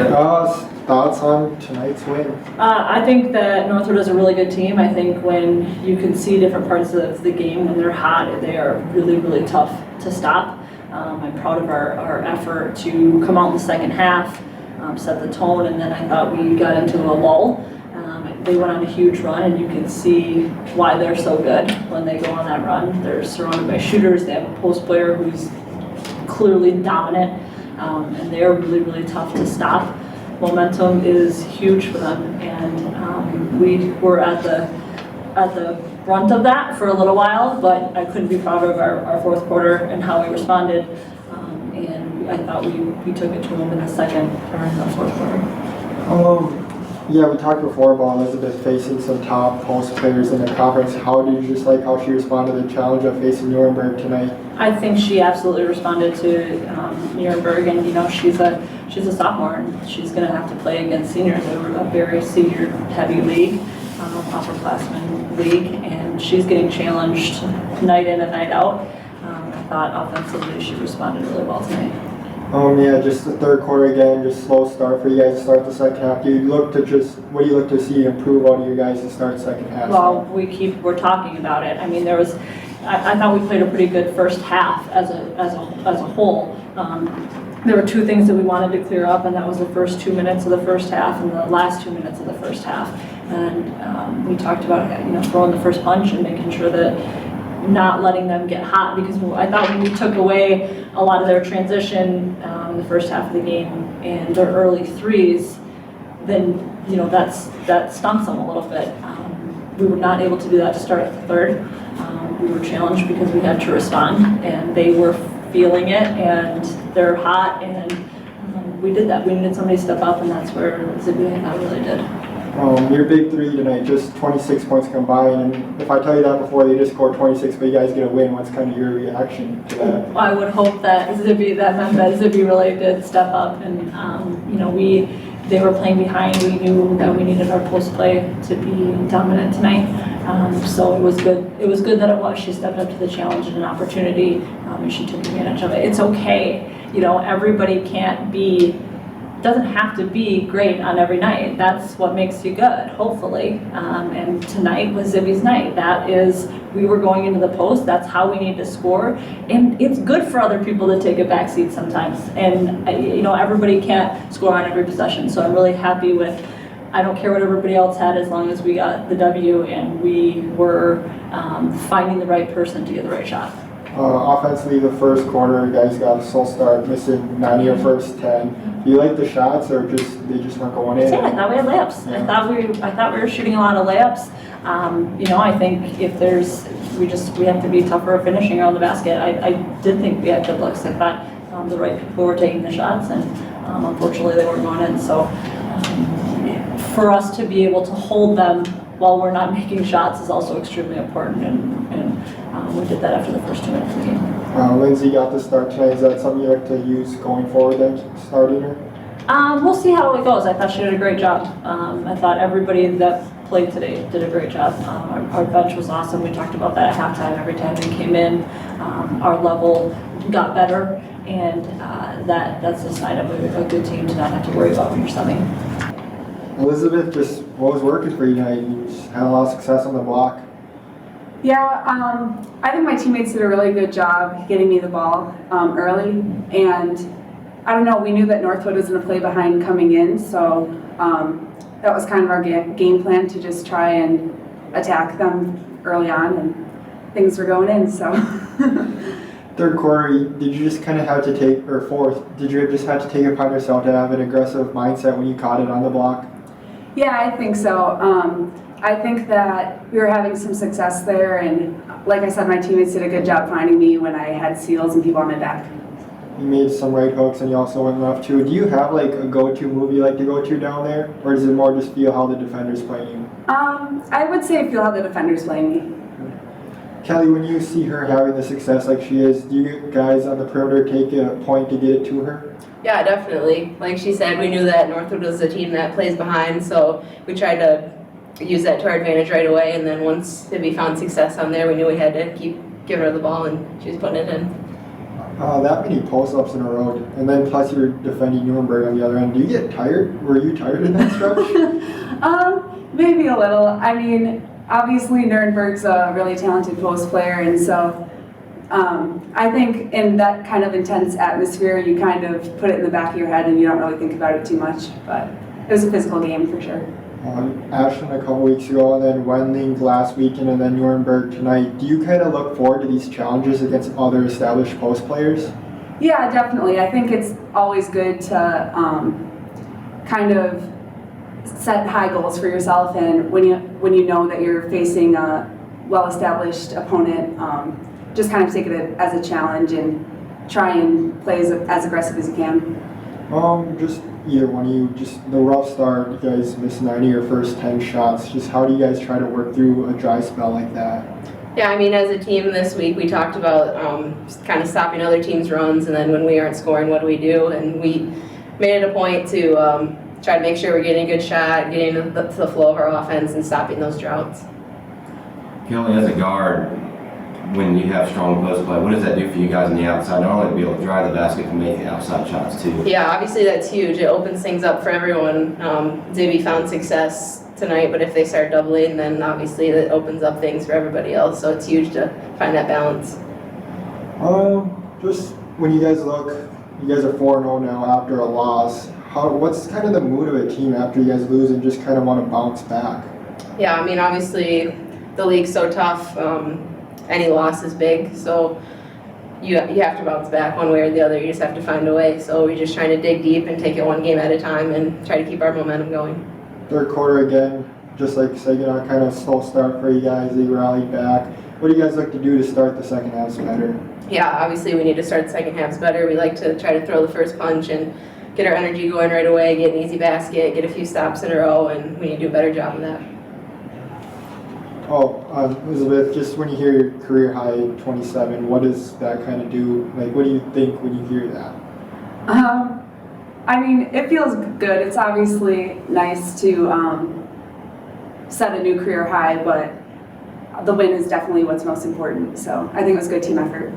Thoughts on tonight's win? I think that Northwood is a really good team. I think when you can see different parts of the game, when they're hot, they are really, really tough to stop. I'm proud of our effort to come out in the second half, set the tone, and then I thought we got into a lull. They went on a huge run, and you can see why they're so good when they go on that run. They're surrounded by shooters. They have a post player who's clearly dominant, and they're really, really tough to stop. Momentum is huge for them, and we were at the brunt of that for a little while, but I couldn't be prouder of our fourth quarter and how we responded, and I thought we took it to them in the second or in the fourth quarter. Yeah, we talked before about Elizabeth facing some top post players in the conference. How did you just like how she responded to the challenge of facing Nuremberg tonight? I think she absolutely responded to Nuremberg, and she's a sophomore, and she's going to have to play against seniors. They were a very senior-heavy league, upperclassmen league, and she's getting challenged night in and night out. I thought offensively she responded really well tonight. Yeah, just the third quarter again, just slow start for you guys to start the second half. What do you look to see improve out of you guys to start second half? Well, we're talking about it. I mean, I thought we played a pretty good first half as a whole. There were two things that we wanted to clear up, and that was the first 2 minutes of the first half and the last 2 minutes of the first half. And we talked about throwing the first punch and making sure that not letting them get hot, because I thought when we took away a lot of their transition in the first half of the game and their early threes, then that stunts them a little bit. We were not able to do that to start the third. We were challenged because we had to respond, and they were feeling it, and they're hot, and we did that. We needed somebody to step up, and that's where Zibby really did. Your big three tonight, just 26 points combined, and if I tell you that before they just scored 26 but you guys get a win, what's kind of your reaction to that? I would hope that meant that Zibby really did step up, and they were playing behind. We knew that we needed our post play to be dominant tonight, so it was good. It was good that she stepped up to the challenge and an opportunity, and she took advantage of it. It's okay, everybody doesn't have to be great on every night. That's what makes you good, hopefully. And tonight was Zibby's night. We were going into the post, that's how we need to score. And it's good for other people to take a back seat sometimes. And everybody can't score on every possession. So I'm really happy I don't care what everybody else had as long as we got the W and we were finding the right person to get the right shot. Offensively, the first quarter, you guys got a slow start, missing 9 of your first 10. Do you like the shots, or they just weren't going in? I thought we had layups. Yeah. I thought we were shooting a lot of layups. I think if we have to be tougher finishing around the basket. I did think we had good looks. I thought the right people were taking the shots, and unfortunately they weren't going in. So for us to be able to hold them while we're not making shots is also extremely important, and we did that after the first 2 minutes of the game. Lindsay got the start tonight. Is that something you like to use going forward then, starting her? We'll see how it goes. I thought she did a great job. I thought everybody that played today did a great job. Our bench was awesome. We talked about that at halftime. Every time they came in, our level got better, and that's a sign of a good team to not have to worry about when you're subbing. Elizabeth, just what was working for you tonight? You just had a lot of success on the block. Yeah, I think my teammates did a really good job getting me the ball early, and I don't know, we knew that Northwood was going to play behind coming in, so that was kind of our game plan, to just try and attack them early on, and things were going in, so. Third quarter, did you just kind of have to take, or fourth, did you just have to take it upon yourself to have an aggressive mindset when you caught it on the block? Yeah, I think so. I think that we were having some success there, and like I said, my teammates did a good job finding me when I had steals and people on my back. You made some right hooks, and you also went left too. Do you have like a go-to move you like to go to down there, or does it more just feel how the defender's playing you? I would say feel how the defender's playing me. Kelli, when you see her having the success like she is, do you guys on the perimeter take a point to get it to her? Yeah, definitely. Like she said, we knew that Northwood was a team that plays behind, so we tried to use that to our advantage right away, and then once we found success on there, we knew we had to keep giving her the ball, and she was putting it in. That many post-ups in a row, and then plus you're defending Nuremberg on the other end. Do you get tired? Were you tired in that stretch? Maybe a little. I mean, obviously Nuremberg's a really talented post player, and so I think in that kind of intense atmosphere, you kind of put it in the back of your head and you don't really think about it too much. But it was a physical game for sure. Ashland a couple weeks ago, and then Wendling last weekend, and then Nuremberg tonight. Do you kind of look forward to these challenges against other established post players? Yeah, definitely. I think it's always good to kind of set high goals for yourself, and when you know that you're facing a well-established opponent, just kind of take it as a challenge and try and play as aggressive as you can. Just either one of you, just the rough start, you guys missed 9 of your first 10 shots. Just how do you guys try to work through a dry spell like that? Yeah, I mean, as a team this week, we talked about just kind of stopping other teams' runs, and then when we aren't scoring, what do we do? And we made it a point to try to make sure we're getting a good shot, getting to the flow of our offense, and stopping those droughts. Kelli, as a guard, when you have strong post play, what does that do for you guys on the outside? Not only to be able to drive the basket, but make outside shots too. Yeah, obviously that's huge. It opens things up for everyone. Zibby found success tonight, but if they start doubling, then obviously that opens up things for everybody else. So it's huge to find that balance. Just when you guys look, you guys are 4-0 now after a loss. What's kind of the mood of a team after you guys lose and just kind of want to bounce back? Yeah, I mean, obviously the league's so tough. Any loss is big, so you have to bounce back one way or the other. You just have to find a way. So we're just trying to dig deep and take it one game at a time and try to keep our momentum going. Third quarter again, just like Saginaw, kind of slow start for you guys. They rallied back. What do you guys like to do to start the second half better? Yeah, obviously we need to start the second halves better. We like to try to throw the first punch and get our energy going right away, get an easy basket, get a few stops in a row, and we need to do a better job of that. Elizabeth, just when you hear your career high 27, what does that kind of do? Like, what do you think when you hear that? I mean, it feels good. It's obviously nice to set a new career high, but the win is definitely what's most important. So I think it was a good team effort.